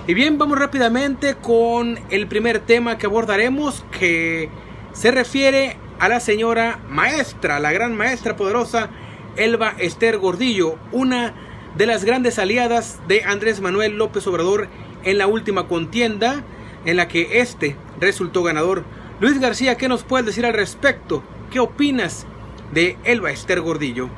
Y bien, vamos rápidamente con el primer tema que abordaremos, que se refiere a la señora maestra, la gran maestra poderosa Elba Ester Gordillo, una de las grandes aliadas de Andrés Manuel López Obrador en la última contienda en la que este resultó ganador. Luis García, ¿qué nos puedes decir al respecto? ¿Qué opinas de Elba Ester Gordillo?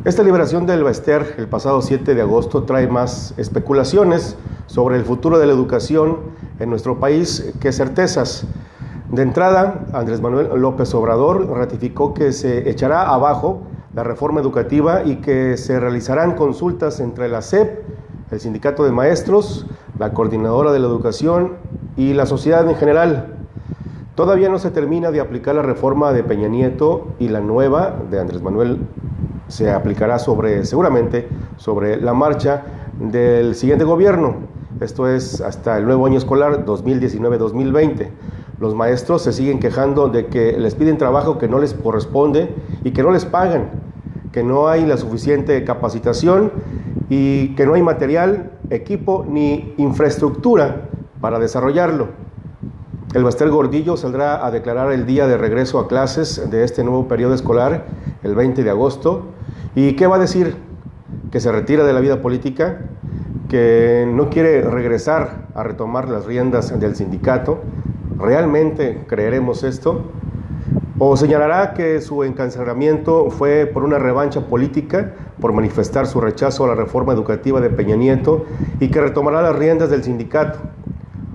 Esta liberación de Elba Ester el pasado 7 de agosto trae más especulaciones sobre el futuro de la educación en nuestro país que certezas. De entrada, Andrés Manuel López Obrador ratificó que se echará abajo la reforma educativa y que se realizarán consultas entre la SEP, el Sindicato de Maestros, la Coordinadora de la Educación y la sociedad en general. Todavía no se termina de aplicar la reforma de Peña Nieto y la nueva de Andrés Manuel se aplicará seguramente sobre la marcha del siguiente gobierno. Esto es hasta el nuevo año escolar 2019-2020. Los maestros se siguen quejando de que les piden trabajo que no les corresponde y que no les pagan, que no hay la suficiente capacitación y que no hay material, equipo ni infraestructura para desarrollarlo. Elba Ester Gordillo saldrá a declarar el día de regreso a clases de este nuevo periodo escolar, el 20 de agosto. ¿Y qué va a decir? Que se retira de la vida política, que no quiere regresar a retomar las riendas del sindicato. ¿Realmente creeremos esto? ¿O señalará que su encarcelamiento fue por una revancha política, por manifestar su rechazo a la reforma educativa de Peña Nieto y que retomará las riendas del sindicato?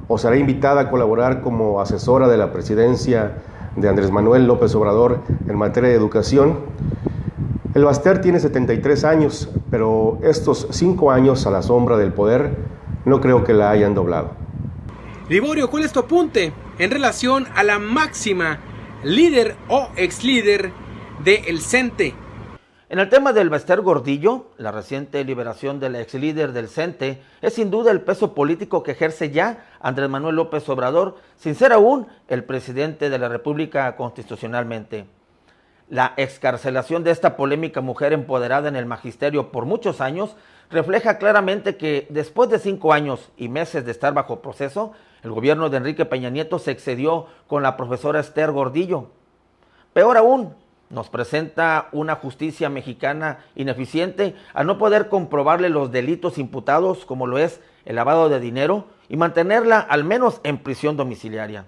¿O será invitada a colaborar como asesora de la presidencia de Andrés Manuel López Obrador en materia de educación? Elba Ester tiene 73 años, pero estos 5 años a la sombra del poder no creo que la hayan doblado. Liborio, ¿cuál es tu apunte en relación a la máxima líder o ex líder del CENTE? En el tema del Elba Ester Gordillo, la reciente liberación del ex líder del CENTE es sin duda el peso político que ejerce ya Andrés Manuel López Obrador, sin ser aún el presidente de la República constitucionalmente. La excarcelación de esta polémica mujer empoderada en el magisterio por muchos años refleja claramente que después de 5 años y meses de estar bajo proceso, el gobierno de Enrique Peña Nieto se excedió con la profesora Ester Gordillo. Peor aún, nos presenta una justicia mexicana ineficiente al no poder comprobarle los delitos imputados, como lo es el lavado de dinero, y mantenerla al menos en prisión domiciliaria.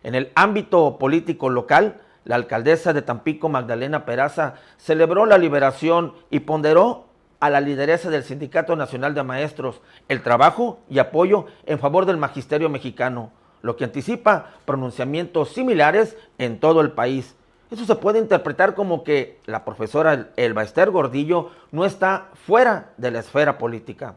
En el ámbito político local, la alcaldesa de Tampico, Magdalena Peraza, celebró la liberación y ponderó a la lideresa del Sindicato Nacional de Maestros el trabajo y apoyo en favor del magisterio mexicano, lo que anticipa pronunciamientos similares en todo el país. Eso se puede interpretar como que la profesora Elba Ester Gordillo no está fuera de la esfera política.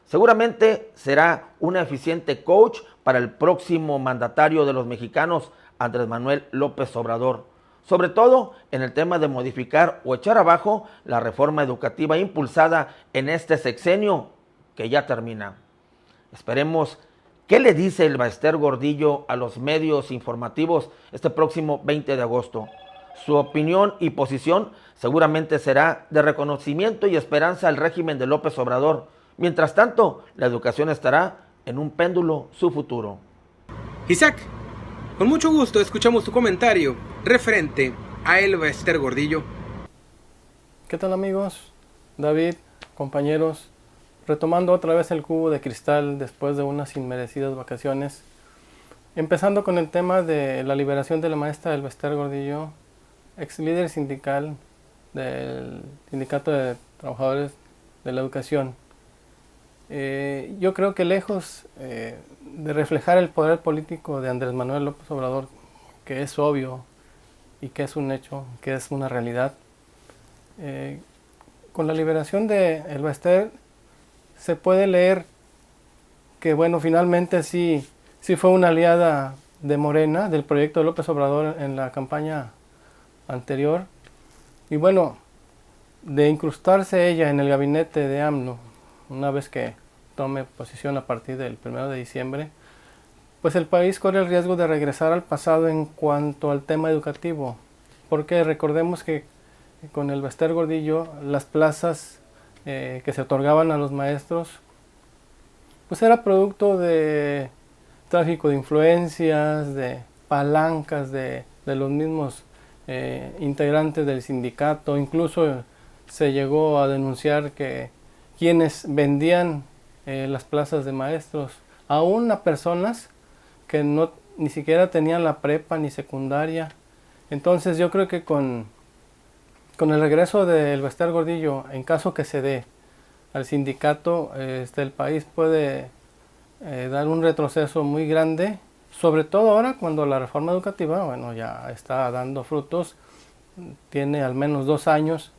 Seguramente será una eficiente coach para el próximo mandatario de los mexicanos, Andrés Manuel López Obrador, sobre todo en el tema de modificar o echar abajo la reforma educativa impulsada en este sexenio que ya termina. Esperemos qué le dice Elba Ester Gordillo a los medios informativos este próximo 20 de agosto. Su opinión y posición seguramente será de reconocimiento y esperanza al régimen de López Obrador. Mientras tanto, la educación estará en un péndulo su futuro. Isaac, con mucho gusto escuchamos tu comentario referente a Elba Ester Gordillo. ¿Qué tal, amigos? David, compañeros, retomando otra vez el cubo de cristal después de unas inmerecidas vacaciones, empezando con el tema de la liberación de la maestra Elba Ester Gordillo, ex líder sindical del Sindicato de Trabajadores de la Educación. Yo creo que lejos de reflejar el poder político de Andrés Manuel López Obrador, que es obvio y que es un hecho, que es una realidad, con la liberación de Elba Ester se puede leer que, bueno, finalmente sí fue una aliada de Morena, del proyecto de López Obrador en la campaña anterior, y bueno, de incrustarse ella en el gabinete de AMLO, una vez que tome posición a partir del 1 de diciembre, pues el país corre el riesgo de regresar al pasado en cuanto al tema educativo, porque recordemos que con Elba Ester Gordillo las plazas que se otorgaban a los maestros pues era producto de tráfico de influencias, de palancas de los mismos integrantes del sindicato. Incluso se llegó a denunciar que quienes vendían las plazas de maestros, aún a personas que ni siquiera tenían la prepa ni secundaria. Entonces yo creo que con el regreso del Bester Gordillo, en caso que se dé al sindicato, el país puede dar un retroceso muy grande, sobre todo ahora cuando la reforma educativa, bueno, ya está dando frutos. Tiene al menos 2 años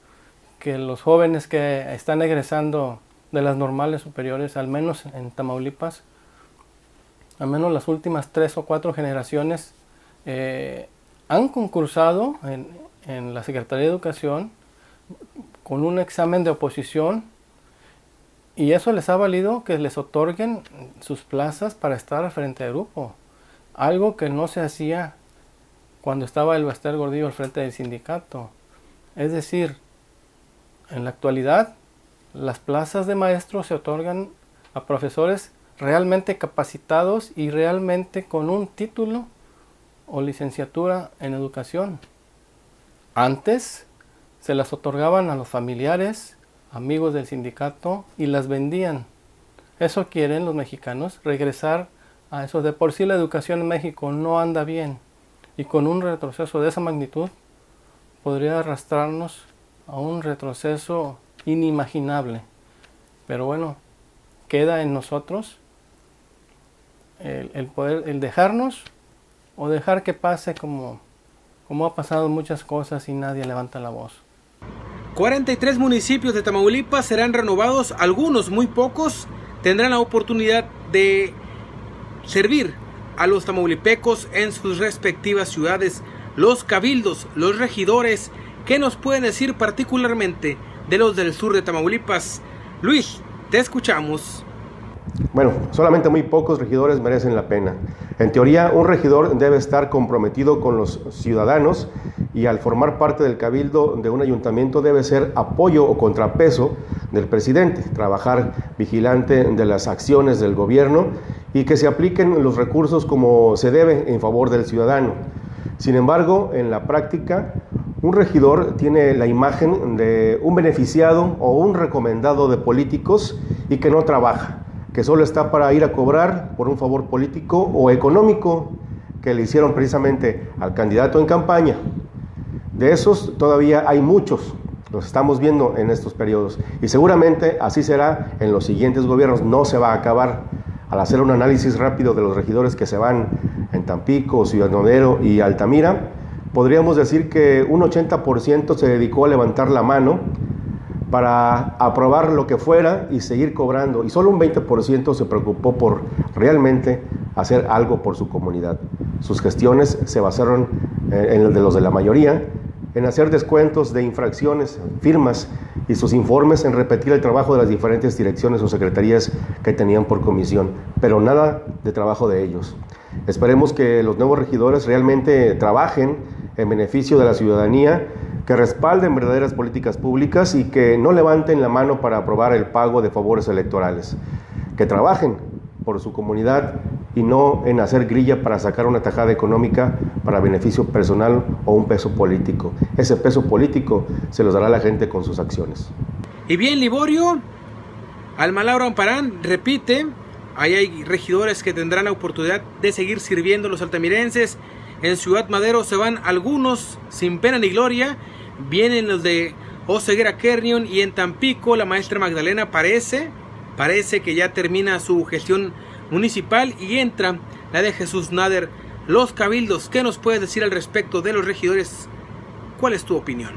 que los jóvenes que están egresando de las normales superiores, al menos en Tamaulipas, al menos las últimas 3 o 4 generaciones, han concursado en la Secretaría de Educación con un examen de oposición, y eso les ha valido que les otorguen sus plazas para estar al frente del grupo, algo que no se hacía cuando estaba el Bester Gordillo al frente del sindicato. Es decir, en la actualidad las plazas de maestros se otorgan a profesores realmente capacitados y realmente con un título o licenciatura en educación. Antes se las otorgaban a los familiares, amigos del sindicato, y las vendían. Eso quieren los mexicanos, regresar a eso. De por sí la educación en México no anda bien, y con un retroceso de esa magnitud podría arrastrarnos a un retroceso inimaginable. Pero bueno, queda en nosotros el poder, el dejarnos o dejar que pase como ha pasado muchas cosas y nadie levanta la voz. 43 municipios de Tamaulipas serán renovados, algunos, muy pocos, tendrán la oportunidad de servir a los tamaulipecos en sus respectivas ciudades. Los cabildos, los regidores, ¿qué nos pueden decir particularmente de los del sur de Tamaulipas? Luis, te escuchamos. Bueno, solamente muy pocos regidores merecen la pena. En teoría, un regidor debe estar comprometido con los ciudadanos y al formar parte del cabildo de un ayuntamiento debe ser apoyo o contrapeso del presidente, trabajar vigilante de las acciones del gobierno y que se apliquen los recursos como se debe en favor del ciudadano. Sin embargo, en la práctica, un regidor tiene la imagen de un beneficiado o un recomendado de políticos y que no trabaja, que solo está para ir a cobrar por un favor político o económico que le hicieron precisamente al candidato en campaña. De esos todavía hay muchos, los estamos viendo en estos periodos, y seguramente así será en los siguientes gobiernos. No se va a acabar. Al hacer un análisis rápido de los regidores que se van en Tampico, Ciudad Madero y Altamira, podríamos decir que un 80% se dedicó a levantar la mano para aprobar lo que fuera y seguir cobrando, y solo un 20% se preocupó por realmente hacer algo por su comunidad. Sus gestiones se basaron en el de los de la mayoría, en hacer descuentos de infracciones, firmas, y sus informes en repetir el trabajo de las diferentes direcciones o secretarías que tenían por comisión, pero nada de trabajo de ellos. Esperemos que los nuevos regidores realmente trabajen en beneficio de la ciudadanía, que respalden verdaderas políticas públicas y que no levanten la mano para aprobar el pago de favores electorales, que trabajen por su comunidad y no en hacer grilla para sacar una tajada económica para beneficio personal o un peso político. Ese peso político se los dará la gente con sus acciones. Y bien, Liborio, Alma Laura Amparán repite, ahí hay regidores que tendrán la oportunidad de seguir sirviendo a los altamirenses. En Ciudad Madero se van algunos sin pena ni gloria, vienen los de Oseguera Kernion, y en Tampico la maestra Magdalena parece que ya termina su gestión municipal y entra la de Jesús Nader. Los cabildos, ¿qué nos puedes decir al respecto de los regidores? ¿Cuál es tu opinión?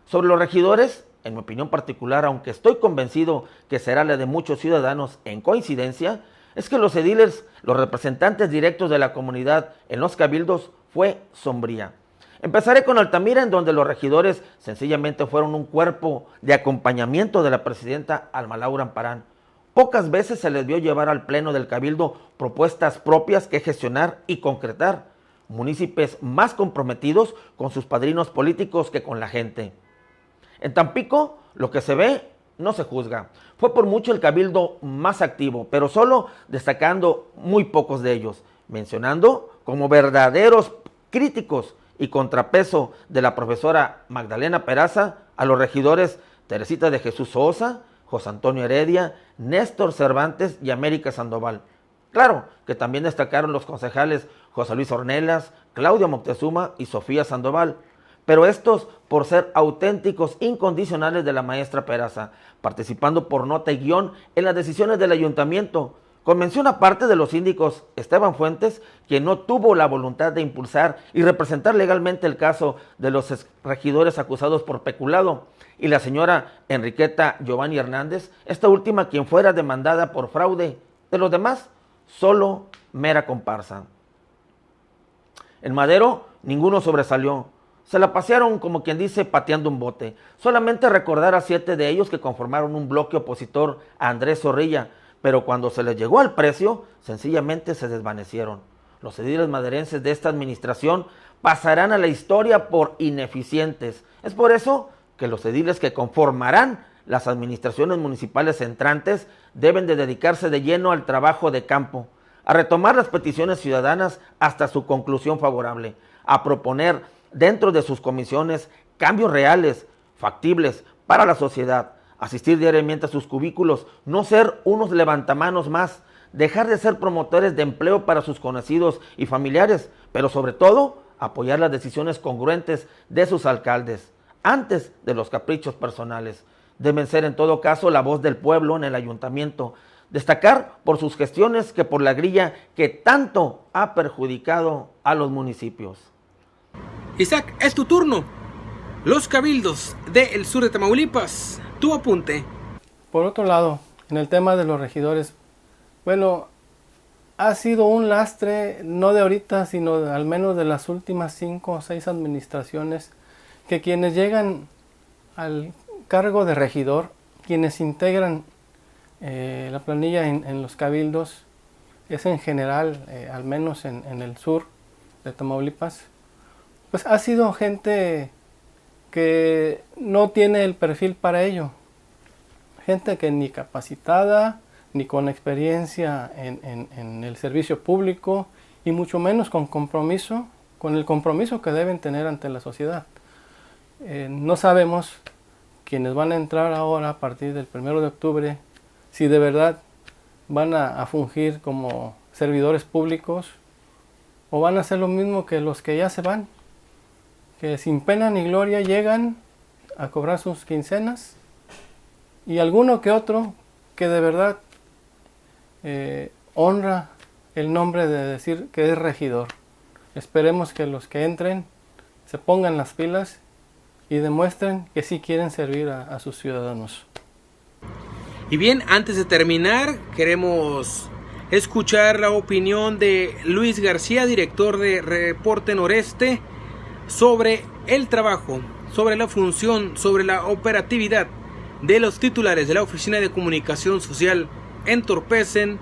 Sobre los regidores, en mi opinión particular, aunque estoy convencido que será la de muchos ciudadanos en coincidencia, es que los ediles, los representantes directos de la comunidad en los cabildos, fue sombría. Empezaré con Altamira, en donde los regidores sencillamente fueron un cuerpo de acompañamiento de la presidenta Alma Laura Amparán. Pocas veces se les vio llevar al pleno del cabildo propuestas propias que gestionar y concretar. Municipios más comprometidos con sus padrinos políticos que con la gente. En Tampico, lo que se ve no se juzga. Fue por mucho el cabildo más activo, pero solo destacando muy pocos de ellos, mencionando como verdaderos críticos y contrapeso de la profesora Magdalena Peraza a los regidores Teresita de Jesús Sosa, José Antonio Heredia, Néstor Cervantes y América Sandoval. Claro que también destacaron los concejales José Luis Ornelas, Claudia Moctezuma y Sofía Sandoval, pero estos por ser auténticos incondicionales de la maestra Peraza, participando por nota y guión en las decisiones del ayuntamiento, con mención aparte de los síndicos Esteban Fuentes, quien no tuvo la voluntad de impulsar y representar legalmente el caso de los regidores acusados por peculado, y la señora Enriqueta Giovanni Hernández, esta última quien fuera demandada por fraude. De los demás, solo mera comparsa. En Madero, ninguno sobresalió. Se la pasearon, como quien dice, pateando un bote. Solamente recordar a 7 de ellos que conformaron un bloque opositor a Andrés Zorrilla, pero cuando se les llegó al precio, sencillamente se desvanecieron. Los ediles maderenses de esta administración pasarán a la historia por ineficientes. Es por eso que los ediles que conformarán las administraciones municipales entrantes deben de dedicarse de lleno al trabajo de campo, a retomar las peticiones ciudadanas hasta su conclusión favorable, a proponer dentro de sus comisiones cambios reales, factibles para la sociedad, asistir diariamente a sus cubículos, no ser unos levantamanos más, dejar de ser promotores de empleo para sus conocidos y familiares, pero sobre todo apoyar las decisiones congruentes de sus alcaldes, antes de los caprichos personales. Deben ser en todo caso la voz del pueblo en el ayuntamiento, destacar por sus gestiones que por la grilla que tanto ha perjudicado a los municipios. Isaac, es tu turno. Los cabildos del sur de Tamaulipas, tu apunte. Por otro lado, en el tema de los regidores, bueno, ha sido un lastre, no de ahorita, sino al menos de las últimas 5 o 6 administraciones, que quienes llegan al cargo de regidor, quienes integran la planilla en los cabildos, es en general, al menos en el sur de Tamaulipas, pues ha sido gente que no tiene el perfil para ello. Gente que ni capacitada, ni con experiencia en el servicio público, y mucho menos con compromiso, con el compromiso que deben tener ante la sociedad. No sabemos quienes van a entrar ahora a partir del 1 de octubre, si de verdad van a fungir como servidores públicos o van a hacer lo mismo que los que ya se van, que sin pena ni gloria llegan a cobrar sus quincenas, y alguno que otro que de verdad honra el nombre de decir que es regidor. Esperemos que los que entren se pongan las pilas y demuestren que sí quieren servir a sus ciudadanos. Y bien, antes de terminar, queremos escuchar la opinión de Luis García, director de Reporte Noreste, sobre el trabajo, sobre la función, sobre la operatividad de los titulares de la Oficina de Comunicación Social entorpecen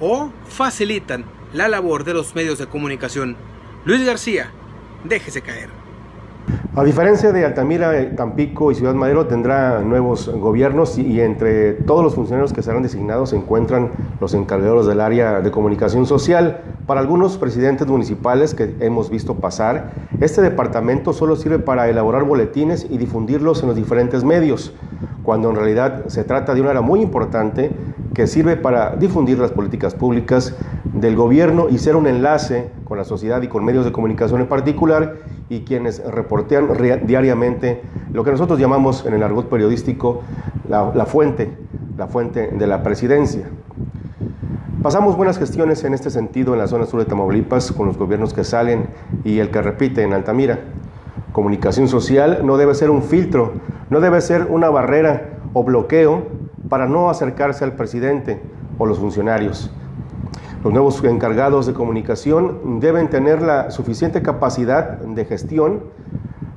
o facilitan la labor de los medios de comunicación. Luis García, déjese caer. A diferencia de Altamira, Tampico y Ciudad Madero tendrá nuevos gobiernos y entre todos los funcionarios que serán designados se encuentran los encargados del área de comunicación social. Para algunos presidentes municipales que hemos visto pasar, este departamento solo sirve para elaborar boletines y difundirlos en los diferentes medios, cuando en realidad se trata de un área muy importante que sirve para difundir las políticas públicas del gobierno y ser un enlace con la sociedad y con medios de comunicación en particular, y quienes reportean diariamente lo que nosotros llamamos en el argot periodístico la fuente de la presidencia. Pasamos buenas gestiones en este sentido en la zona sur de Tamaulipas con los gobiernos que salen y el que repite en Altamira. Comunicación social no debe ser un filtro, no debe ser una barrera o bloqueo para no acercarse al presidente o los funcionarios. Los nuevos encargados de comunicación deben tener la suficiente capacidad de gestión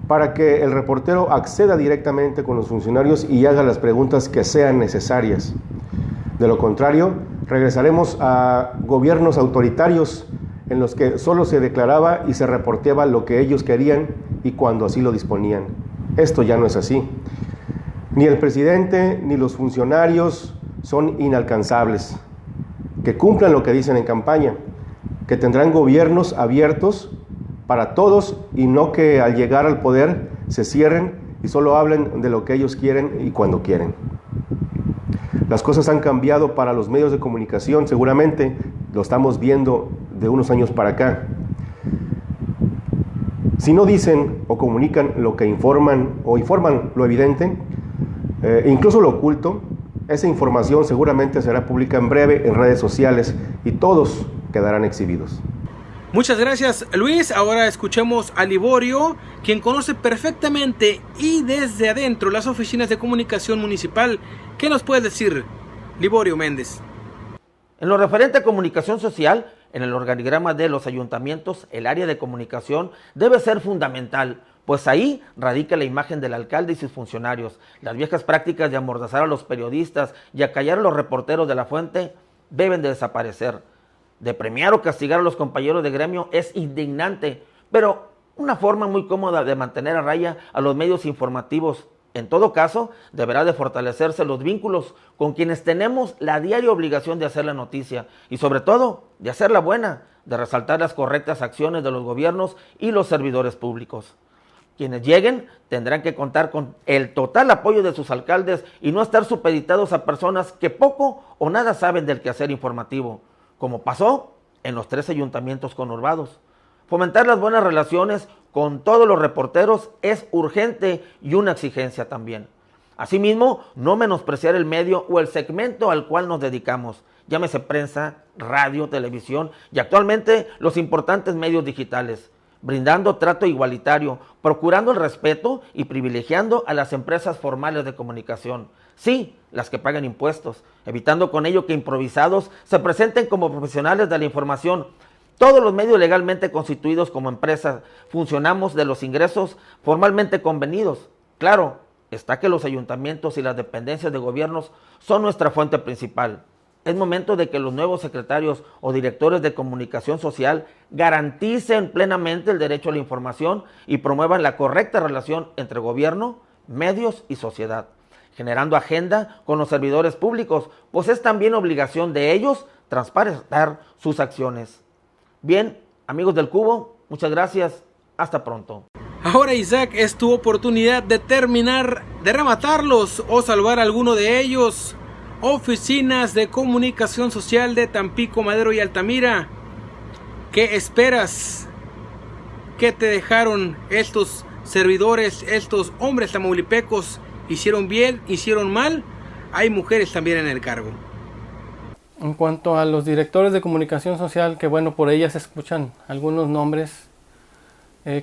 para que el reportero acceda directamente con los funcionarios y haga las preguntas que sean necesarias. De lo contrario, regresaremos a gobiernos autoritarios en los que solo se declaraba y se reporteaba lo que ellos querían y cuando así lo disponían. Esto ya no es así. Ni el presidente ni los funcionarios son inalcanzables. Que cumplan lo que dicen en campaña, que tendrán gobiernos abiertos para todos y no que al llegar al poder se cierren y solo hablen de lo que ellos quieren y cuando quieren. Las cosas han cambiado para los medios de comunicación, seguramente lo estamos viendo de unos años para acá. Si no dicen o comunican lo que informan o informan lo evidente, incluso lo oculto, esa información seguramente será pública en breve en redes sociales y todos quedarán exhibidos. Muchas gracias, Luis. Ahora escuchemos a Liborio, quien conoce perfectamente y desde adentro las oficinas de comunicación municipal. ¿Qué nos puedes decir, Liborio Méndez? En lo referente a comunicación social, en el organigrama de los ayuntamientos, el área de comunicación debe ser fundamental, pues ahí radica la imagen del alcalde y sus funcionarios. Las viejas prácticas de amordazar a los periodistas y acallar a los reporteros de la fuente deben de desaparecer. De premiar o castigar a los compañeros de gremio es indignante, pero una forma muy cómoda de mantener a raya a los medios informativos. En todo caso, deberá de fortalecerse los vínculos con quienes tenemos la diaria obligación de hacer la noticia y sobre todo de hacerla buena, de resaltar las correctas acciones de los gobiernos y los servidores públicos. Quienes lleguen tendrán que contar con el total apoyo de sus alcaldes y no estar supeditados a personas que poco o nada saben del quehacer informativo, como pasó en los 3 ayuntamientos conurbados. Fomentar las buenas relaciones con todos los reporteros es urgente y una exigencia también. Asimismo, no menospreciar el medio o el segmento al cual nos dedicamos, llámese prensa, radio, televisión y actualmente los importantes medios digitales, brindando trato igualitario, procurando el respeto y privilegiando a las empresas formales de comunicación. Sí, las que pagan impuestos, evitando con ello que improvisados se presenten como profesionales de la información. Todos los medios legalmente constituidos como empresas funcionamos de los ingresos formalmente convenidos. Claro, está que los ayuntamientos y las dependencias de gobiernos son nuestra fuente principal. Es momento de que los nuevos secretarios o directores de comunicación social garanticen plenamente el derecho a la información y promuevan la correcta relación entre gobierno, medios y sociedad, generando agenda con los servidores públicos, pues es también obligación de ellos transparentar sus acciones. Bien, amigos del Cubo, muchas gracias. Hasta pronto. Ahora, Isaac, es tu oportunidad de terminar, de rematarlos o salvar alguno de ellos. Oficinas de comunicación social de Tampico, Madero y Altamira. ¿Qué esperas? ¿Qué te dejaron estos servidores, estos hombres tamaulipecos? ¿Hicieron bien? ¿Hicieron mal? Hay mujeres también en el cargo. En cuanto a los directores de comunicación social, que bueno, por ellas se escuchan algunos nombres,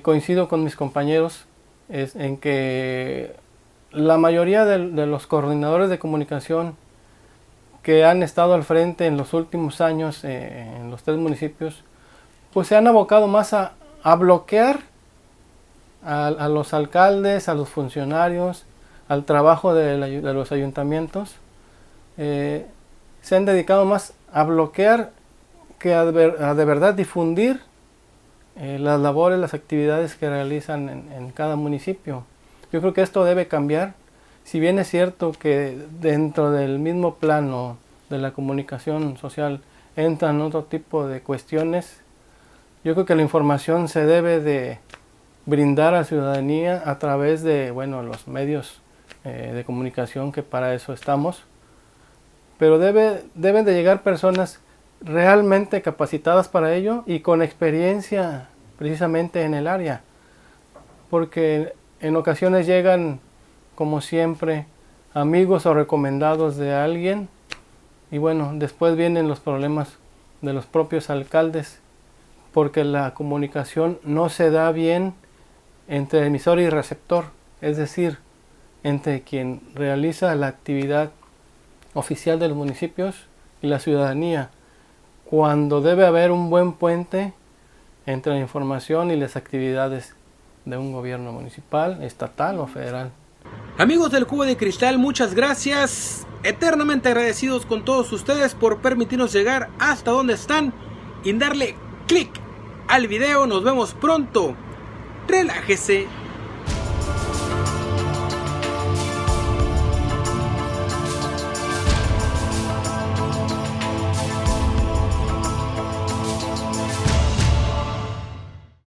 coincido con mis compañeros en que la mayoría de los coordinadores de comunicación que han estado al frente en los últimos años en los 3 municipios, pues se han abocado más a bloquear a los alcaldes, a los funcionarios, al trabajo de los ayuntamientos. Se han dedicado más a bloquear que a de verdad difundir las labores, las actividades que realizan en cada municipio. Yo creo que esto debe cambiar. Si bien es cierto que dentro del mismo plano de la comunicación social entran otro tipo de cuestiones, yo creo que la información se debe de brindar a la ciudadanía a través de los medios de comunicación, que para eso estamos. Pero deben de llegar personas realmente capacitadas para ello y con experiencia precisamente en el área, porque en ocasiones llegan, como siempre, amigos o recomendados de alguien y después vienen los problemas de los propios alcaldes, porque la comunicación no se da bien entre emisor y receptor, es decir, entre quien realiza la actividad oficial de los municipios y la ciudadanía, cuando debe haber un buen puente entre la información y las actividades de un gobierno municipal, estatal o federal. Amigos del Cubo de Cristal, muchas gracias. Eternamente agradecidos con todos ustedes por permitirnos llegar hasta donde están y darle clic al video. Nos vemos pronto. Relájese